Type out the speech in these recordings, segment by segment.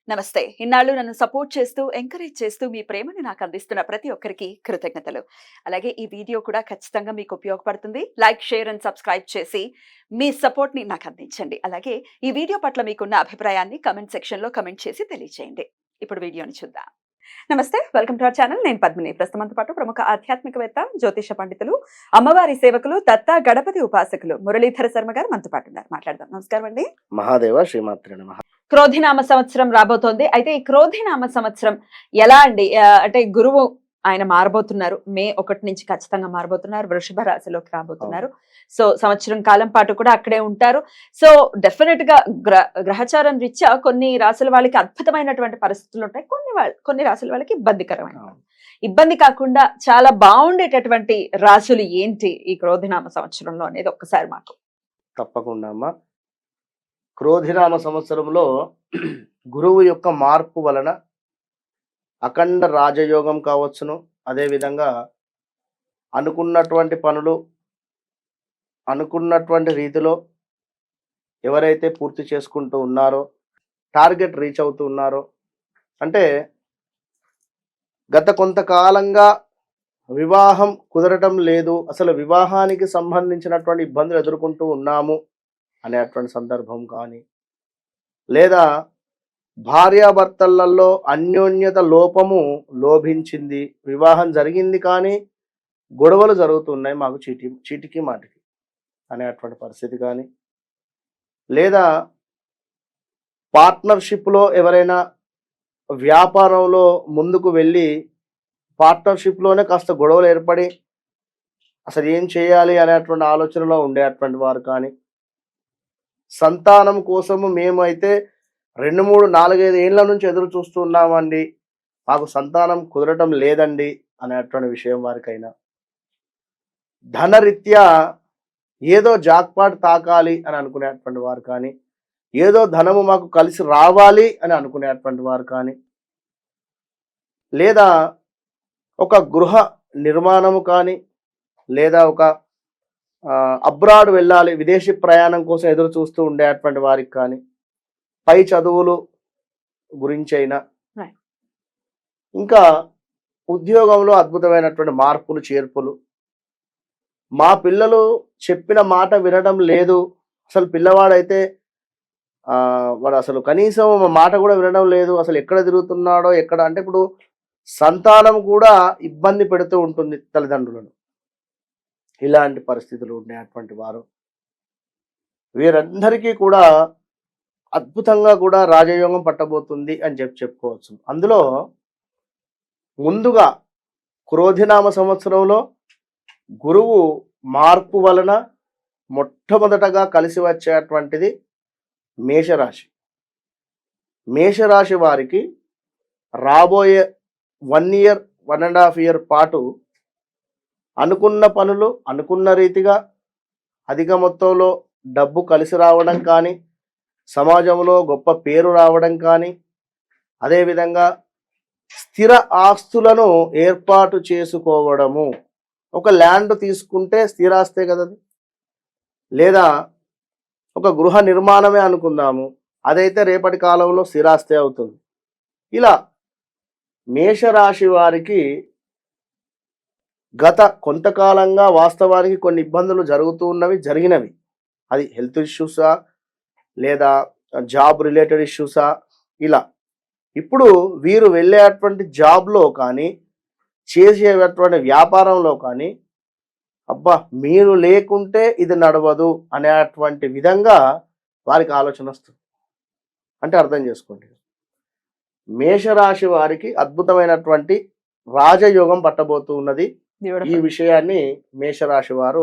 నమస్తే. ఇన్నాళ్ళు నన్ను సపోర్ట్ చేస్తూ, ఎంకరేజ్ చేస్తూ మీ ప్రేమను నాకు అందిస్తున్న ప్రతి ఒక్కరికి కృతజ్ఞతలు. అలాగే ఈ వీడియో కూడా ఖచ్చితంగా మీకు ఉపయోగపడుతుంది. లైక్, షేర్ అండ్ సబ్స్క్రైబ్ చేసి మీ సపోర్ట్‌ని నాకు అందించండి. అలాగే ఈ వీడియో పట్ల మీకున్న అభిప్రాయాన్ని కామెంట్ సెక్షన్‌లో కామెంట్ చేసి తెలియజేయండి. ఇప్పుడు వీడియోని చూద్దాం. నమస్తే. Welcome to our channel. నేను పద్మిని. ప్రస్తుతం మనతో పాటు ప్రముఖ ఆధ్యాత్మికవేత్త, జ్యోతిష పండితులు, అమ్మవారి సేవకులు, దత్త గణపతి ఉపాసకులు మురళీధర శర్మ గారు మనతో పాటు ఉన్నారు. మాట్లాడదాం. నమస్కారం అండి. మహాదేవ శ్రీమాత్రే నమః. క్రోధినామ సంవత్సరం రాబోతోంది. అయితే ఈ క్రోధినామ సంవత్సరం ఎలా అండి? అంటే గురువు ఆయన మారబోతున్నారు. మే 1 నుంచి ఖచ్చితంగా మారబోతున్నారు. వృషభ రాశిలోకి రాబోతున్నారు. సో సంవత్సరం కాలం పాటు కూడా అక్కడే ఉంటారు. సో డెఫినెట్ గా గ్రహచారం రీత్యా కొన్ని రాశుల వాళ్ళకి అద్భుతమైనటువంటి పరిస్థితులు ఉంటాయి. కొన్ని రాశుల వాళ్ళకి ఇబ్బందికరమైన. ఇబ్బంది కాకుండా చాలా బాగుండేటటువంటి రాశులు ఏంటి ఈ క్రోధినామ సంవత్సరంలో అనేది ఒక్కసారి మాకు. తప్పకుండా అమ్మా. క్రోధినామ సంవత్సరంలో గురువు యొక్క మార్పు వలన అఖండ రాజయోగం కావచ్చును. అదేవిధంగా అనుకున్నటువంటి పనులు అనుకున్నటువంటి రీతిలో ఎవరైతే పూర్తి చేసుకుంటూ ఉన్నారో, టార్గెట్ రీచ్ అవుతూ ఉన్నారో, అంటే గత కొంతకాలంగా వివాహం కుదరటం లేదు, అసలు వివాహానికి సంబంధించినటువంటి ఇబ్బందులు ఎదుర్కొంటూ ఉన్నాము అనేటువంటి సందర్భం కానీ, లేదా భార్యాభర్తలలో అన్యోన్యత లోపము లోభించింది, వివాహం జరిగింది కానీ గొడవలు జరుగుతున్నాయి మాకు చీటికి మాటికి అనేటువంటి పరిస్థితి కానీ, లేదా పార్ట్నర్షిప్లో ఎవరైనా వ్యాపారంలో ముందుకు వెళ్ళి పార్ట్నర్షిప్లోనే కాస్త గొడవలు ఏర్పడి అసలు ఏం చేయాలి అనేటువంటి ఆలోచనలో ఉండేటువంటి వారు కానీ, సంతానం కోసము మేమైతే 2, 3, 4, 5 ఏళ్ల నుంచి ఎదురు చూస్తున్నామండి, మాకు సంతానం కుదరటం లేదండి అనేటువంటి విషయం వారికైనా, ధనరీత్యా ఏదో జాక్పాట్ తాకాలి అని అనుకునేటువంటి వారు కానీ, ఏదో ధనము మాకు కలిసి రావాలి అని అనుకునేటువంటి వారు కానీ, లేదా ఒక గృహ నిర్మాణము కానీ, లేదా ఒక అబ్రాడ్ వెళ్ళాలి, విదేశీ ప్రయాణం కోసం ఎదురు చూస్తూ ఉండేటువంటి వారికి కానీ, పై చదువులు గురించి అయినా, ఇంకా ఉద్యోగంలో అద్భుతమైనటువంటి మార్పులు చేర్పులు, మా పిల్లలు చెప్పిన మాట వినడం లేదు, అసలు పిల్లవాడైతే వాడు అసలు కనీసం మా మాట కూడా వినడం లేదు, అసలు ఎక్కడ తిరుగుతున్నాడో ఎక్కడ, అంటే ఇప్పుడు సంతానం కూడా ఇబ్బంది పెడుతూ ఉంటుంది తల్లిదండ్రులను. ఇలాంటి పరిస్థితులు ఉండేటువంటి వారు వీరందరికీ కూడా అద్భుతంగా కూడా రాజయోగం పట్టబోతుంది అని చెప్పుకోవచ్చు. అందులో ముందుగా క్రోధినామ సంవత్సరంలో గురువు మార్పు వలన మొట్టమొదటగా కలిసి వచ్చేటువంటిది మేషరాశి. మేషరాశి వారికి రాబోయే 1 ఇయర్ 1.5 ఇయర్ పాటు అనుకున్న పనులు అనుకున్న రీతిగా అధిక మొత్తంలో డబ్బు కలిసి రావడం కానీ, సమాజంలో గొప్ప పేరు రావడం కానీ, అదేవిధంగా స్థిర ఆస్తులను ఏర్పాటు చేసుకోవడము. ఒక ల్యాండ్ తీసుకుంటే స్థిరాస్తే కదది, లేదా ఒక గృహ నిర్మాణమే అనుకుందాము, అదైతే రేపటి కాలంలో స్థిరాస్తే అవుతుంది. ఇలా మేషరాశి వారికి గత కొంతకాలంగా వాస్తవానికి కొన్ని ఇబ్బందులు జరుగుతూ ఉన్నవి, జరిగినవి. అది హెల్త్ ఇష్యూసా, లేదా జాబ్ రిలేటెడ్ ఇష్యూసా, ఇలా. ఇప్పుడు వీరు వెళ్ళేటువంటి జాబ్లో కానీ, చేసేటువంటి వ్యాపారంలో కానీ, అబ్బా మీరు లేకుంటే ఇది నడవదు అనేటువంటి విధంగా వారికి ఆలోచన వస్తుంది. అంటే అర్థం చేసుకోండి, మేషరాశి వారికి అద్భుతమైనటువంటి రాజయోగం పట్టబోతూ ఉన్నది. ఈ విషయాన్ని మేషరాశి వారు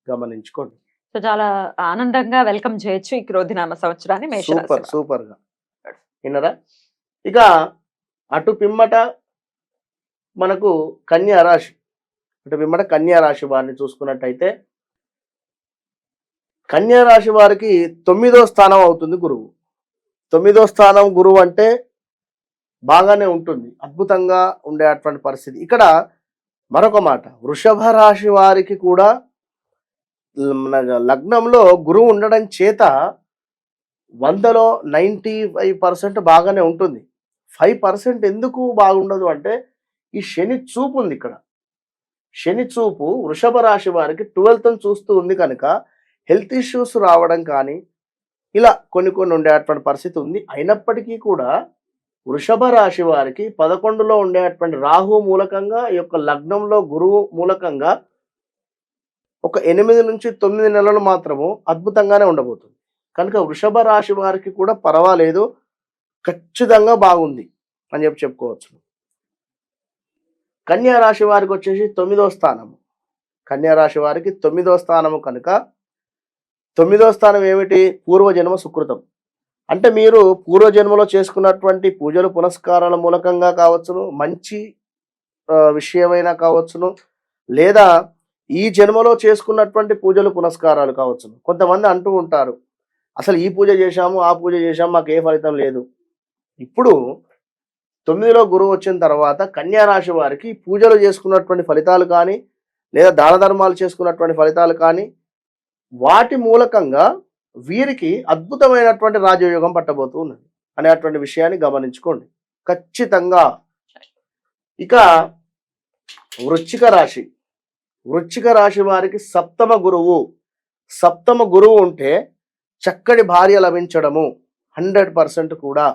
గమనించుకోండి. సో చాలా ఆనందంగా వెల్కమ్ చేయొచ్చు ఈ క్రోధినామ సంవత్సరాన్ని మేషరాశి. సూపర్ గా విన్నరా. ఇక అటు పిమ్మట మనకు కన్యా రాశి, అటు పిమ్మట కన్యా రాశి వారిని చూసుకున్నట్టయితే, కన్యా రాశి వారికి 9వ స్థానం అవుతుంది గురువు. 9వ స్థానం గురువు అంటే బాగానే ఉంటుంది, అద్భుతంగా ఉండేటువంటి పరిస్థితి. ఇక్కడ మరొక మాట, వృషభ రాశి వారికి కూడా లగ్నంలో గురువు ఉండడం చేత 100లో 95% బాగానే ఉంటుంది. 5% ఎందుకు బాగుండదు అంటే ఈ శని చూపు ఉంది ఇక్కడ. శని చూపు వృషభ రాశి వారికి 12th చూస్తూ ఉంది కనుక హెల్త్ ఇష్యూస్ రావడం కానీ ఇలా కొన్ని ఉండేటువంటి పరిస్థితి ఉంది. అయినప్పటికీ కూడా వృషభ రాశి వారికి 11లో ఉండేటువంటి రాహు మూలకంగా ఈ యొక్క లగ్నంలో గురువు మూలకంగా ఒక 8 నుంచి 9 నెలలు మాత్రము అద్భుతంగానే ఉండబోతుంది. కనుక వృషభ రాశి వారికి కూడా పర్వాలేదు, ఖచ్చితంగా బాగుంది అని చెప్పుకోవచ్చు. కన్యా రాశి వారికి వచ్చేసి 9వ స్థానము. కన్యా రాశి వారికి 9వ స్థానము కనుక 9వ స్థానం ఏమిటి? పూర్వజన్మ సుకృతం. అంటే మీరు పూర్వజన్మలో చేసుకున్నటువంటి పూజలు పునస్కారాల మూలకంగా కావచ్చును, మంచి విషయమైనా కావచ్చును, లేదా ఈ జన్మలో చేసుకున్నటువంటి పూజలు పునస్కారాలు కావచ్చును. కొంతమంది అంటూ ఉంటారు, అసలు ఈ పూజ చేశాము, ఆ పూజ చేశాము, మాకు ఏ ఫలితం లేదు. ఇప్పుడు 9లో గురువు వచ్చిన తర్వాత కన్యా రాశి వారికి పూజలు చేసుకున్నటువంటి ఫలితాలు కానీ, లేదా దాన ధర్మాలు చేసుకున్నటువంటి ఫలితాలు కానీ, వాటి మూలకంగా వీరికి అద్భుతమైనటువంటి రాజయోగం పట్టబోతూ ఉన్నది అనేటువంటి విషయాన్ని గమనించుకోండి ఖచ్చితంగా. ఇక వృశ్చిక రాశి. వృశ్చిక రాశి వారికి సప్తమ గురువు ఉంటే చక్కటి భార్య లభించడము 100% కూడా.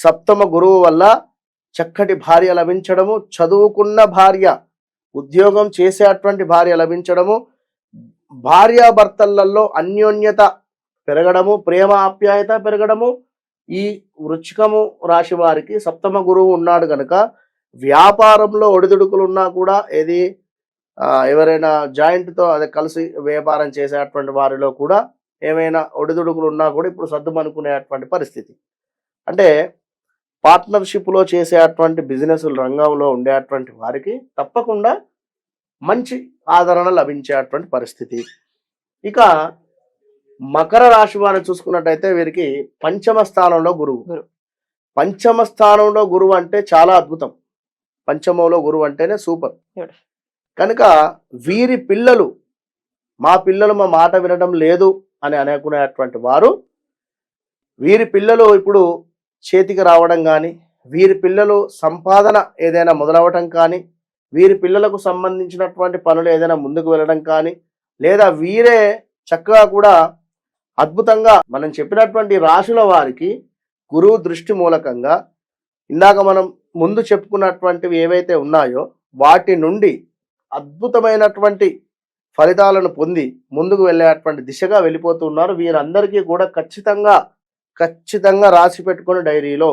సప్తమ గురువు వల్ల చక్కటి భార్య లభించడము, చదువుకున్న భార్య, ఉద్యోగం చేసేటువంటి భార్య లభించడము, భార్యాభర్తలలో అన్యోన్యత పెరగడము, ప్రేమ ఆప్యాయత పెరగడము. ఈ వృశ్చికము రాశి వారికి సప్తమ గురువు ఉన్నాడు కనుక వ్యాపారంలో ఒడిదుడుకులు ఉన్నా కూడా ఏది ఎవరైనా జాయింట్తో అదే కలిసి వ్యాపారం చేసేటువంటి వారిలో కూడా ఏమైనా ఒడిదుడుకులు ఉన్నా కూడా ఇప్పుడు సర్దుమనుకునేటువంటి పరిస్థితి. అంటే పార్ట్నర్షిప్లో చేసేటువంటి బిజినెస్ రంగంలో ఉండేటువంటి వారికి తప్పకుండా మంచి ఆదరణ లభించేటువంటి పరిస్థితి. ఇక మకర రాశి వారిని చూసుకున్నట్టయితే వీరికి పంచమ స్థానంలో గురువు. పంచమ స్థానంలో గురువు అంటే చాలా అద్భుతం. పంచమంలో గురువు అంటేనే సూపర్. కనుక వీరి పిల్లలు, మా పిల్లలు మా మాట వినడం లేదు అని అనుకునేటువంటి వారు, వీరి పిల్లలు ఇప్పుడు చేతికి రావడం కానీ, వీరి పిల్లలు సంపాదన ఏదైనా మొదలవటం కానీ, వీరి పిల్లలకు సంబంధించినటువంటి పనులు ఏదైనా ముందుకు వెళ్ళడం కానీ, లేదా వీరే చక్కగా కూడా అద్భుతంగా మనం చెప్పినటువంటి రాశుల వారికి గురువు దృష్టి మూలకంగా ఇందాక మనం ముందు చెప్పుకున్నటువంటివి ఏవైతే ఉన్నాయో వాటి నుండి అద్భుతమైనటువంటి ఫలితాలను పొంది ముందుకు వెళ్ళేటువంటి దిశగా వెళ్ళిపోతున్నారు. వీరందరికీ కూడా ఖచ్చితంగా రాసి పెట్టుకుని డైరీలో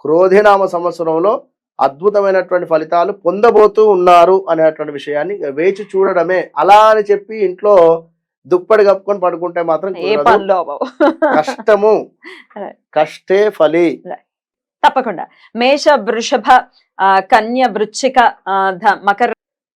క్రోధినామ సంవత్సరంలో అద్భుతమైనటువంటి ఫలితాలు పొందబోతూ ఉన్నారు అనేటువంటి విషయాన్ని వేచి చూడడమే. అలా అని చెప్పి ఇంట్లో దుప్పటి కప్పుకొని పడుకుంటే మాత్రం కష్టము, కష్టే ఫలి. తప్పకుండా మేష, వృషభ, కన్య, వృశ్చిక, మకర,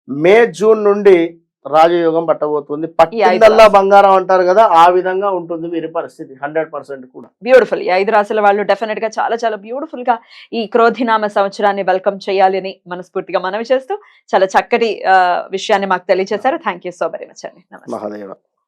మే, జూన్ నుండి రాజయోగం పట్టబోతుంది. పట్టిందల్లా బంగారం అంటారు కదా, ఆ విధంగా ఉంటుంది వీరి పరిస్థితి 100% కూడా. బ్యూటిఫుల్. ఈ 5 రాశుల వాళ్ళు డెఫినెట్ గా చాలా బ్యూటిఫుల్ గా ఈ క్రోధినామ సంవత్సరాన్ని వెల్కమ్ చేయాలి అని మనస్ఫూర్తిగా మనవి చేస్తూ చాలా చక్కటి విషయాన్ని మాకు తెలియజేశారు. Thank you so very much అండి. నమస్తే. మహాదేవ.